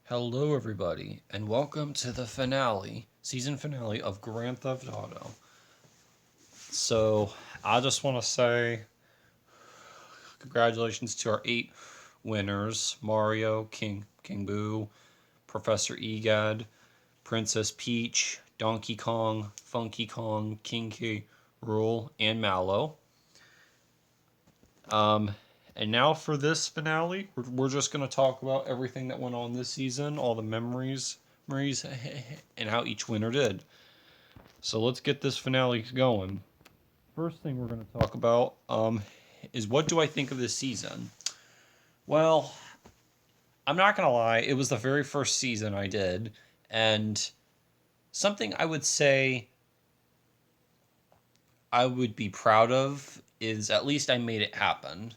Hello, everybody, and welcome to the season finale of Grand Theft Auto. So, I just want to say congratulations to our 8 winners: Mario, King Boo, Professor Egad, Princess Peach, Donkey Kong, Funky Kong, King K. Rool, and Mallow. Um, and now for this finale, we're just going to talk about everything that went on this season, all the memories, and how each winner did. So let's get this finale going. First thing we're going to talk about is what do I think of this season? Well, I'm not going to lie, it was the very first season I did, and something I would say I would be proud of is at least I made it happen.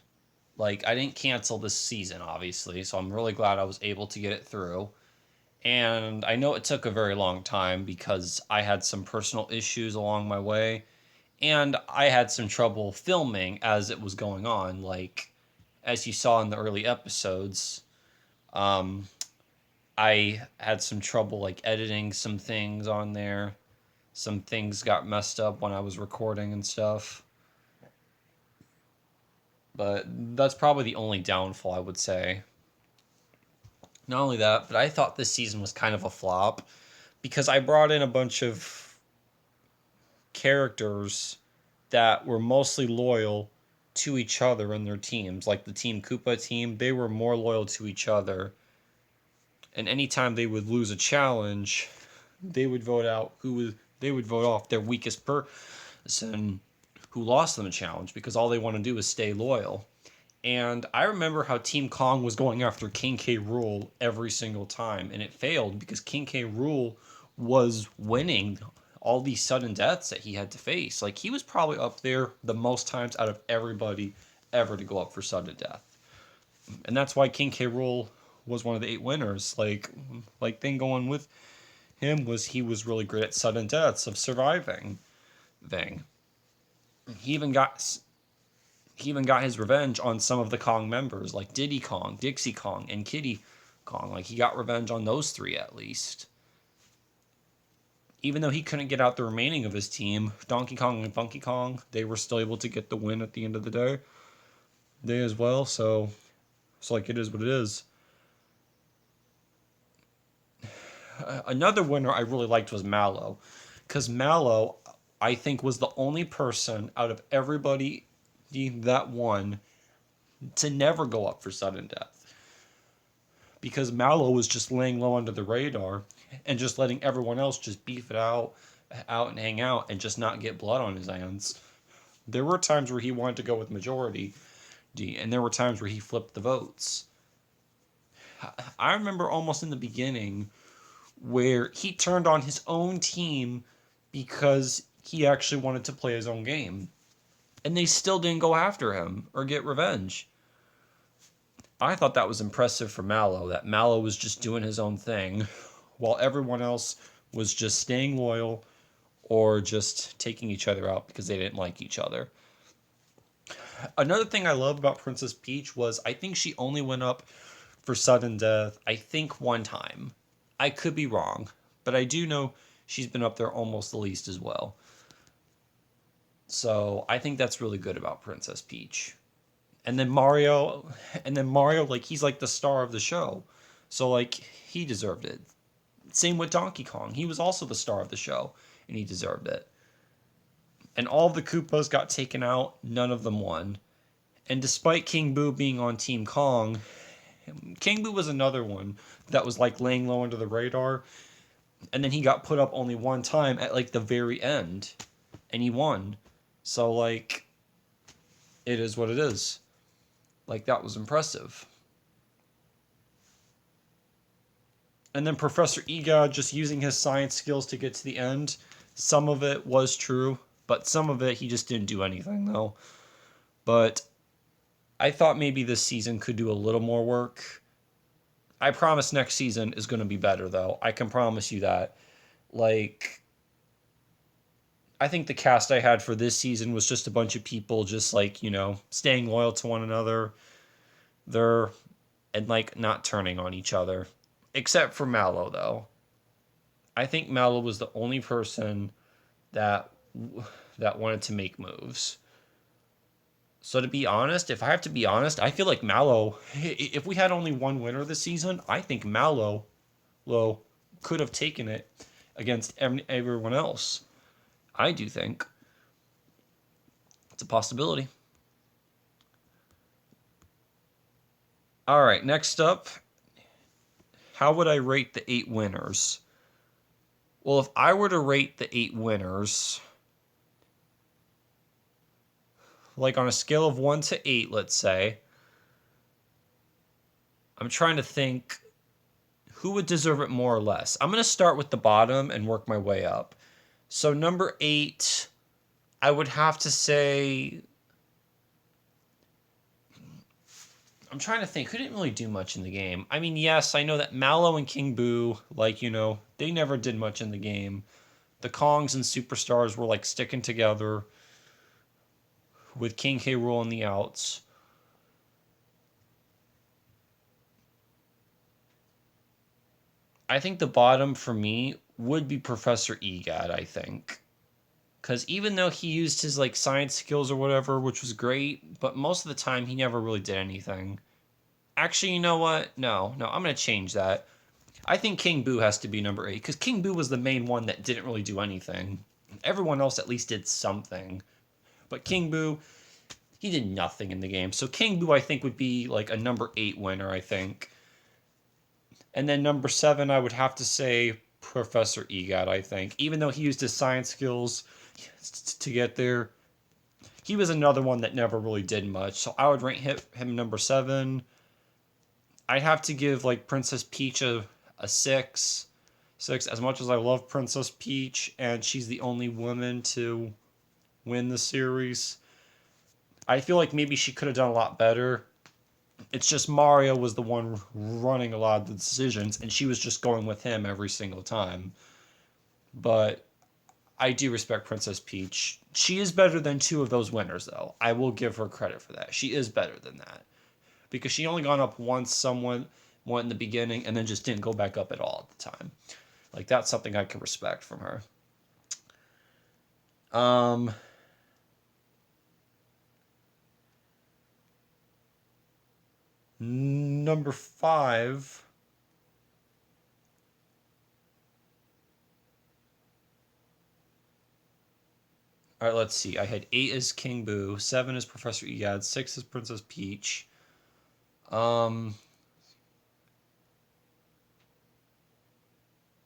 Like, I didn't cancel this season, obviously, so I'm really glad I was able to get it through. And I know it took a very long time because I had some personal issues along my way, and I had some trouble filming as it was going on. Like, as you saw in the early episodes, um, I had some trouble, like, editing some things on there. Some things got messed up when I was recording and stuff. But that's probably the only downfall I would say. Not only that, but I thought this season was kind of a flop because I brought in a bunch of characters that were mostly loyal to each other and their teams. Like the Team Koopa team, they were more loyal to each other. And anytime they would lose a challenge, they would vote off their weakest person who lost them a challenge because all they want to do is stay loyal. And I remember how Team Kong was going after King K. Rool every single time, and it failed because King K. Rool was winning all these sudden deaths that he had to face. Like, he was probably up there the most times out of everybody ever to go up for sudden death. And that's why King K. Rool was one of the 8 winners. Thing going with him was he was really great at sudden deaths of surviving thing. He even got he even got his revenge on some of the Kong members, like Diddy Kong, Dixie Kong, and Kitty Kong. Like, he got revenge on those 3 at least. Even though he couldn't get out the remaining of his team, Donkey Kong and Funky Kong, they were still able to get the win at the end of the day as well. So it's like it is what it is. Another winner I really liked was Mallow, because Mallow, I think, was the only person out of everybody that won to never go up for sudden death. Because Mallow was just laying low under the radar and just letting everyone else just beef it out and hang out and just not get blood on his hands. There were times where he wanted to go with majority, and there were times where he flipped the votes. I remember almost in the beginning where he turned on his own team because he actually wanted to play his own game. And they still didn't go after him or get revenge. I thought that was impressive for Mallow, that Mallow was just doing his own thing while everyone else was just staying loyal or just taking each other out because they didn't like each other. Another thing I love about Princess Peach was I think she only went up for sudden death, I think, one time. I could be wrong, but I do know she's been up there almost the least as well. So I think that's really good about Princess Peach. And then Mario, like, he's like the star of the show. So, like, he deserved it. Same with Donkey Kong. He was also the star of the show, and he deserved it. And all of the Koopas got taken out, none of them won. And despite King Boo being on Team Kong, King Boo was another one that was like laying low under the radar. And then he got put up only one time at like the very end. And he won. So, like, it is what it is. Like, that was impressive. And then Professor Egad just using his science skills to get to the end. Some of it was true, but some of it he just didn't do anything, though. But I thought maybe this season could do a little more work. I promise next season is going to be better, though. I can promise you that. Like, I think the cast I had for this season was just a bunch of people just, like, staying loyal to one another. They're, and, like, not turning on each other. except for Mallow, though. I think Mallow was the only person that that wanted to make moves. So to be honest, if I have to be honest, I feel like Mallow. If we had only one winner this season, I think Mallow could have taken it against everyone else. I do think it's a possibility. All right, next up, how would I rate the 8 winners? Well, if I were to rate the 8 winners, like on a scale of 1 to 8, let's say, I'm trying to think who would deserve it more or less. I'm going to start with the bottom and work my way up. So, number 8, I would have to say. I'm trying to think who didn't really do much in the game. I mean, yes, I know that Mallow and King Boo, like, they never did much in the game. The Kongs and Superstars were like sticking together with King K. Rool on the outs. I think the bottom for me would be Professor Egad, I think. Because even though he used his like science skills or whatever, which was great, but most of the time he never really did anything. Actually, you know what? No, I'm going to change that. I think King Boo has to be number 8 because King Boo was the main one that didn't really do anything. Everyone else at least did something. But King Boo, he did nothing in the game. So King Boo, I think, would be like a number 8 winner, I think. And then number 7, I would have to say Professor Egad, I think. Even though he used his science skills to get there, he was another one that never really did much. So I would rank him number 7. I'd have to give like Princess Peach a 6. 6, as much as I love Princess Peach, and she's the only woman to win the series. I feel like maybe she could have done a lot better. It's just Mario was the one running a lot of the decisions, and she was just going with him every single time. But I do respect Princess Peach. She is better than 2 of those winners, though. I will give her credit for that. She is better than that. Because she only gone up once, someone went in the beginning, and then just didn't go back up at all at the time. Like, that's something I can respect from her. Number 5. All right, let's see. I had 8 as King Boo, 7 as Professor Egad, 6 as Princess Peach. I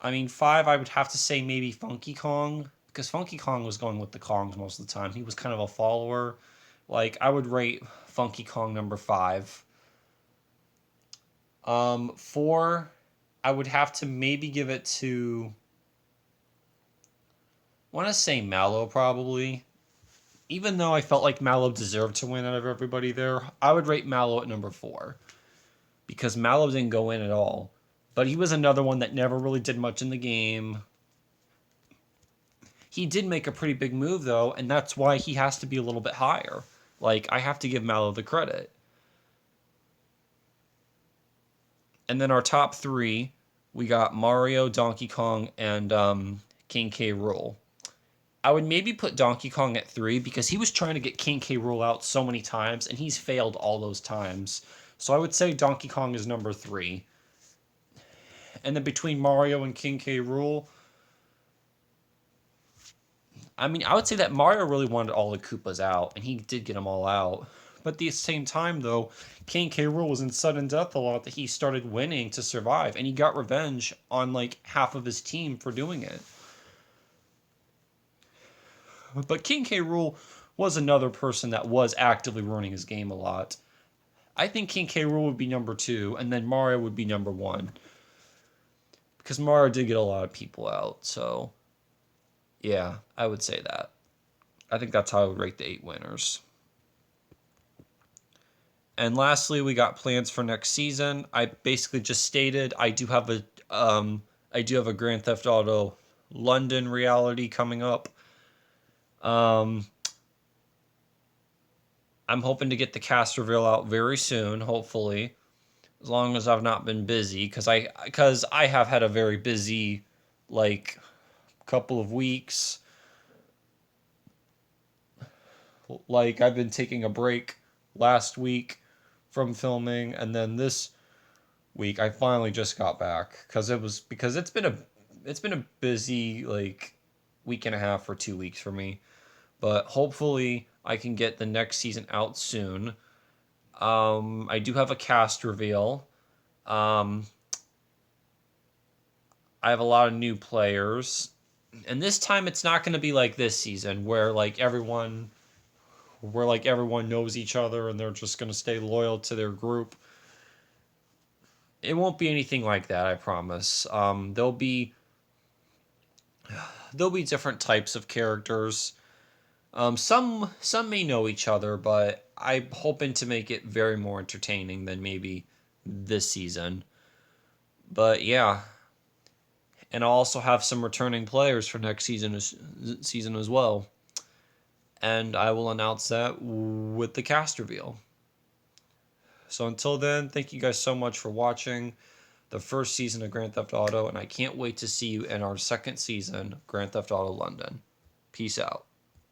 mean, 5, I would have to say maybe Funky Kong, because Funky Kong was going with the Kongs most of the time. He was kind of a follower. Like, I would rate Funky Kong number 5. 4, I would have to maybe give it to. I want to say Mallow, probably. Even though I felt like Mallow deserved to win out of everybody there, I would rate Mallow at number 4. Because Mallow didn't go in at all. But he was another one that never really did much in the game. He did make a pretty big move, though, and that's why he has to be a little bit higher. Like, I have to give Mallow the credit. And then our top 3, we got Mario, Donkey Kong, and King K. Rool. I would maybe put Donkey Kong at 3 because he was trying to get King K. Rool out so many times, and he's failed all those times. So I would say Donkey Kong is number 3. And then between Mario and King K. Rool, I mean, I would say that Mario really wanted all the Koopas out, and he did get them all out. But at the same time, though, King K. Rool was in sudden death a lot that he started winning to survive, and he got revenge on like half of his team for doing it. But King K. Rool was another person that was actively ruining his game a lot. I think King K. Rool would be number 2, and then Mario would be number 1. Because Mario did get a lot of people out, so yeah, I would say that. I think that's how I would rate the 8 winners. And lastly, we got plans for next season. I basically just stated I do have a Grand Theft Auto London reality coming up. I'm hoping to get the cast reveal out very soon, hopefully. as long as I've not been busy, because I have had a very busy like couple of weeks. Like I've been taking a break last week from filming, and then this week I finally just got back because it's been a busy like week and a half or 2 weeks for me. But hopefully I can get the next season out soon. I do have a cast reveal. Um, I have a lot of new players, and this time it's not going to be like this season where like everyone knows each other and they're just going to stay loyal to their group. It won't be anything like that, I promise. There'll be different types of characters. Some may know each other, but I'm hoping to make it very more entertaining than maybe this season. But yeah, and I'll also have some returning players for next season as well. And I will announce that with the cast reveal. So until then, thank you guys so much for watching the first season of Grand Theft Auto, and I can't wait to see you in our second season, Grand Theft Auto London. Peace out.